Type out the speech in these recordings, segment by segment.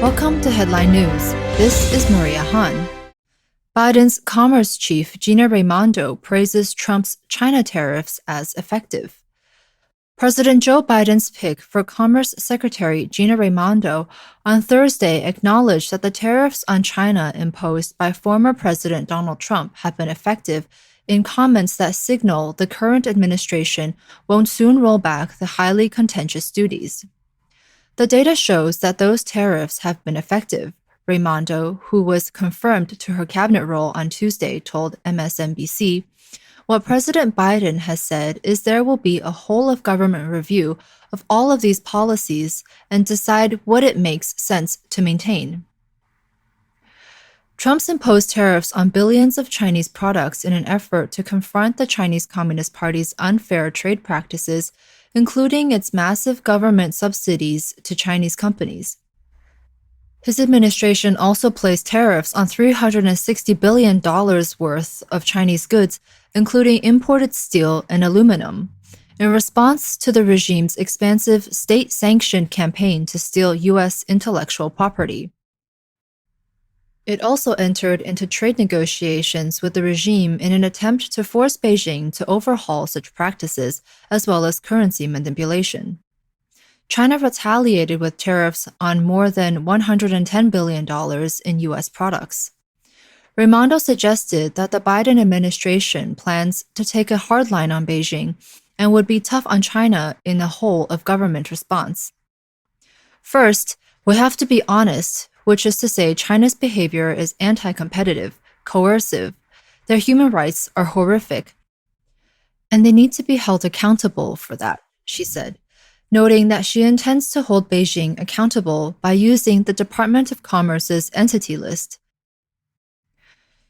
Welcome to Headline News. This is Maria Han. Biden's Commerce Chief Gina Raimondo praises Trump's China tariffs as effective. President Joe Biden's pick for Commerce Secretary Gina Raimondo on Thursday acknowledged that the tariffs on China imposed by former President Donald Trump have been effective in comments that signal the current administration won't soon roll back the highly contentious duties. The data shows that those tariffs have been effective, Raimondo, who was confirmed to her cabinet role on Tuesday, told MSNBC. What President Biden has said is there will be a whole-of-government review of all of these policies and decide what it makes sense to maintain. Trump's imposed tariffs on billions of Chinese products in an effort to confront the Chinese Communist Party's unfair trade practices, including its massive government subsidies to Chinese companies. His administration also placed tariffs on $360 billion worth of Chinese goods, including imported steel and aluminum, in response to the regime's expansive state-sanctioned campaign to steal U.S. intellectual property. It also entered into trade negotiations with the regime in an attempt to force Beijing to overhaul such practices, as well as currency manipulation. China retaliated with tariffs on more than $110 billion in U.S. products. Raimondo suggested that the Biden administration plans to take a hard line on Beijing and would be tough on China in a whole-of-government response. First, we have to be honest, which is to say China's behavior is anti-competitive, coercive. Their human rights are horrific. And they need to be held accountable for that, she said, noting that she intends to hold Beijing accountable by using the Department of Commerce's entity list.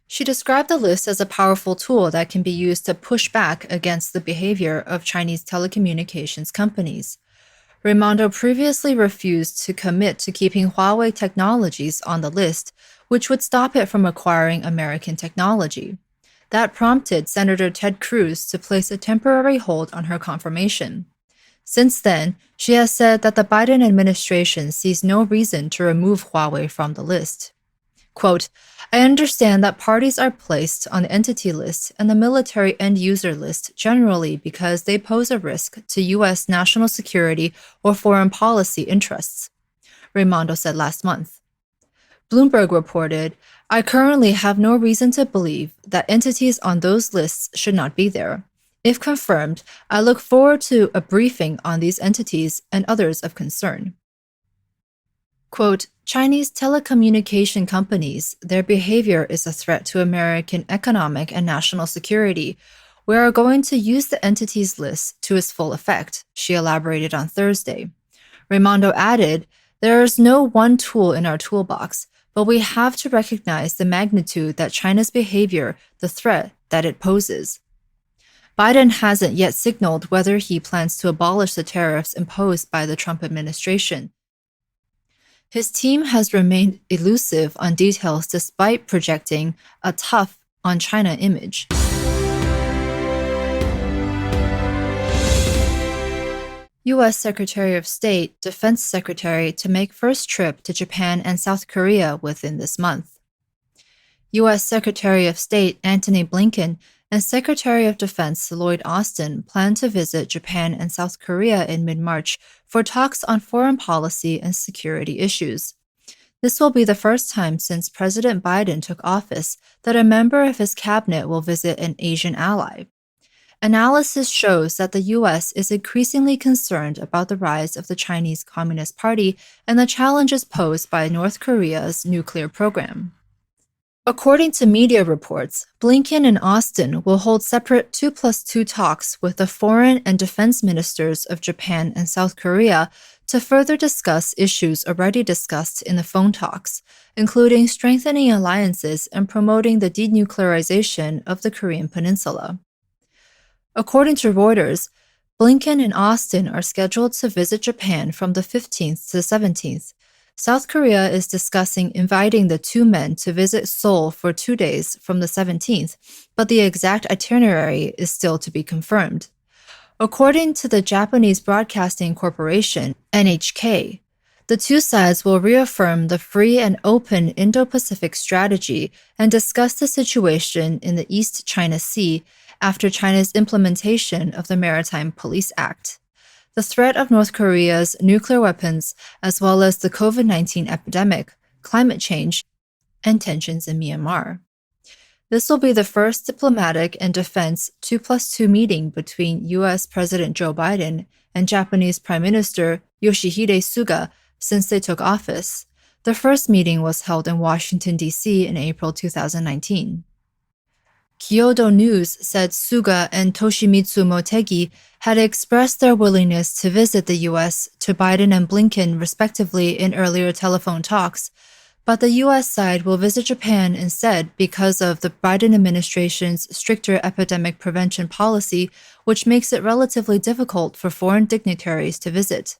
She described the list as a powerful tool that can be used to push back against the behavior of Chinese telecommunications companies. Raimondo previously refused to commit to keeping Huawei technologies on the list, which would stop it from acquiring American technology. That prompted Senator Ted Cruz to place a temporary hold on her confirmation. Since then, she has said that the Biden administration sees no reason to remove Huawei from the list. Quote, I understand that parties are placed on the entity list and the military end-user list generally because they pose a risk to U.S. national security or foreign policy interests, Raimondo said last month. Bloomberg reported, I currently have no reason to believe that entities on those lists should not be there. If confirmed, I look forward to a briefing on these entities and others of concern. Quote, Chinese telecommunication companies, their behavior is a threat to American economic and national security. We are going to use the entities list to its full effect, she elaborated on Thursday. Raimondo added, there is no one tool in our toolbox, but we have to recognize the magnitude that China's behavior, the threat that it poses. Biden hasn't yet signaled whether he plans to abolish the tariffs imposed by the Trump administration. His team has remained elusive on details despite projecting a tough on China image. U.S. Secretary of State, Defense Secretary to make first trip to Japan and South Korea within this month. U.S. Secretary of State Antony Blinken and Secretary of Defense Lloyd Austin plan to visit Japan and South Korea in mid-March for talks on foreign policy and security issues. This will be the first time since President Biden took office that a member of his cabinet will visit an Asian ally. Analysis shows that the U.S. is increasingly concerned about the rise of the Chinese Communist Party and the challenges posed by North Korea's nuclear program. According to media reports, Blinken and Austin will hold separate 2+2 talks with the foreign and defense ministers of Japan and South Korea to further discuss issues already discussed in the phone talks, including strengthening alliances and promoting the denuclearization of the Korean Peninsula. According to Reuters, Blinken and Austin are scheduled to visit Japan from the 15th to the 17th. South Korea is discussing inviting the two men to visit Seoul for 2 days from the 17th, but the exact itinerary is still to be confirmed. According to the Japanese Broadcasting Corporation, NHK, The two sides will reaffirm the free and open Indo-Pacific strategy and discuss the situation in the East China Sea after China's implementation of the Maritime Police Act. The threat of North Korea's nuclear weapons, as well as the COVID-19 epidemic, climate change, and tensions in Myanmar. This will be the first diplomatic and defense 2+2 meeting between U.S. President Joe Biden and Japanese Prime Minister Yoshihide Suga since they took office. The first meeting was held in Washington, D.C. in April 2019. Kyodo News said Suga and Toshimitsu Motegi had expressed their willingness to visit the U.S. to Biden and Blinken, respectively, in earlier telephone talks, but the U.S. side will visit Japan instead because of the Biden administration's stricter epidemic prevention policy, which makes it relatively difficult for foreign dignitaries to visit.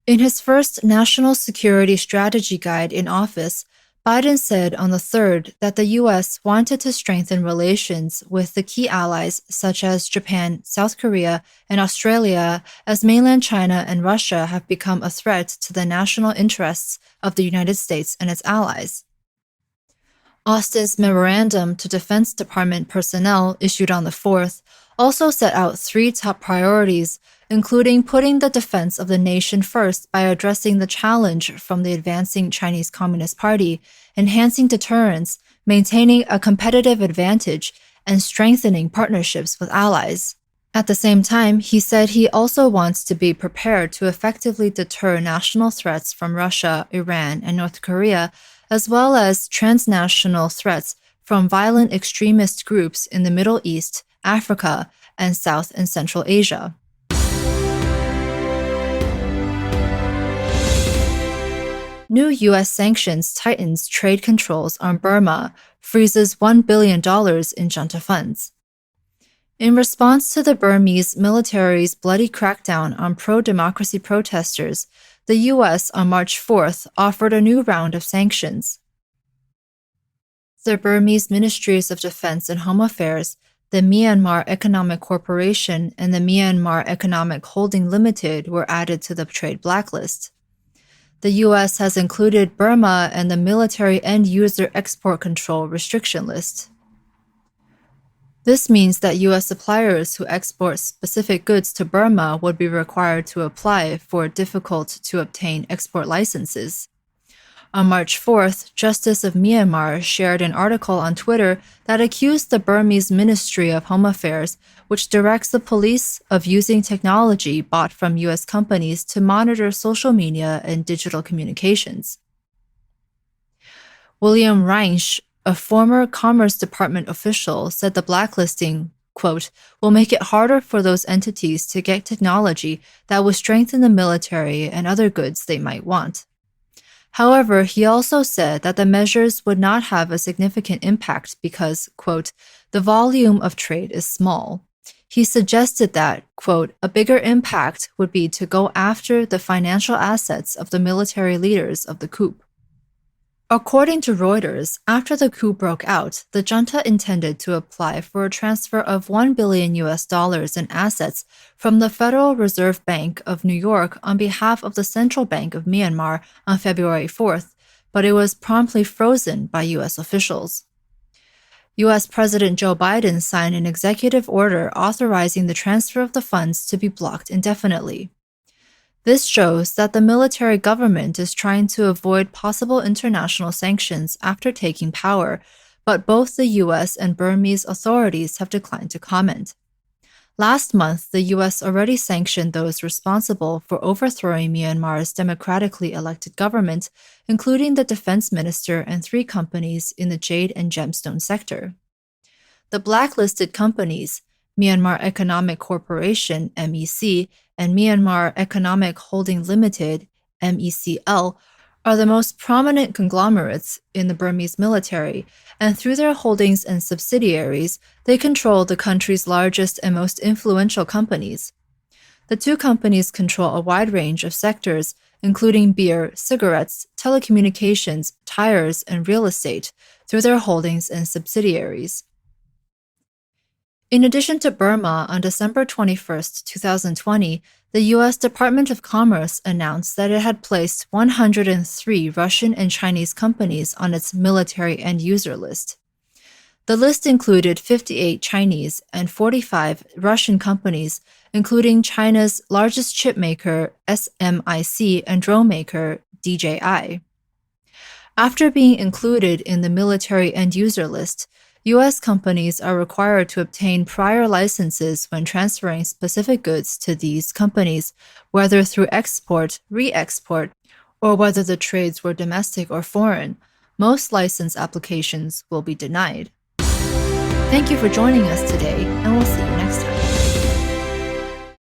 In his first National Security Strategy Guide in office, Biden said on the 3rd that the U.S. wanted to strengthen relations with the key allies such as Japan, South Korea, and Australia, as mainland China and Russia have become a threat to the national interests of the United States and its allies. Austin's memorandum to Defense Department personnel issued on the 4th also set out 3 top priorities, including putting the defense of the nation first by addressing the challenge from the advancing Chinese Communist Party, enhancing deterrence, maintaining a competitive advantage, and strengthening partnerships with allies. At the same time, he said he also wants to be prepared to effectively deter national threats from Russia, Iran, and North Korea, as well as transnational threats from violent extremist groups in the Middle East, Africa, and South and Central Asia. New U.S. sanctions tightens trade controls on Burma, freezes $1 billion in junta funds. In response to the Burmese military's bloody crackdown on pro-democracy protesters, the U.S. on March 4th offered a new round of sanctions. The Burmese Ministries of Defense and Home Affairs, the Myanmar Economic Corporation, and the Myanmar Economic Holding Limited were added to the trade blacklist. The U.S. has included Burma and the military end-user export control restriction list. This means that U.S. suppliers who export specific goods to Burma would be required to apply for difficult-to-obtain export licenses. On March 4th, Justice of Myanmar shared an article on Twitter that accused the Burmese Ministry of Home Affairs, which directs the police, of using technology bought from U.S. companies to monitor social media and digital communications. William Reinsch, a former Commerce Department official, said the blacklisting, quote, will make it harder for those entities to get technology that will strengthen the military and other goods they might want. However, he also said that the measures would not have a significant impact because, quote, the volume of trade is small. He suggested that, quote, a bigger impact would be to go after the financial assets of the military leaders of the coup. According to Reuters, after the coup broke out, the junta intended to apply for a transfer of $1 billion in assets from the Federal Reserve Bank of New York on behalf of the Central Bank of Myanmar on February 4th, but it was promptly frozen by U.S. officials. U.S. President Joe Biden signed an executive order authorizing the transfer of the funds to be blocked indefinitely. This shows that the military government is trying to avoid possible international sanctions after taking power, but both the U.S. and Burmese authorities have declined to comment. Last month, the U.S. already sanctioned those responsible for overthrowing Myanmar's democratically elected government, including the defense minister and 3 companies in the jade and gemstone sector. The blacklisted companies, Myanmar Economic Corporation, MEC, and Myanmar Economic Holding Limited, MECL, are the most prominent conglomerates in the Burmese military, and through their holdings and subsidiaries, they control the country's largest and most influential companies. The 2 companies control a wide range of sectors, including beer, cigarettes, telecommunications, tires, and real estate, through their holdings and subsidiaries. In addition to Burma, on December 21, 2020, The U.S. Department of Commerce announced that it had placed 103 Russian and Chinese companies on its military end user list. The list included 58 Chinese and 45 Russian companies, including China's largest chip maker, SMIC, and drone maker, DJI. After being included in the military end user list, U.S. companies are required to obtain prior licenses when transferring specific goods to these companies, whether through export, re-export, or whether the trades were domestic or foreign. Most license applications will be denied. Thank you for joining us today, and we'll see you next time.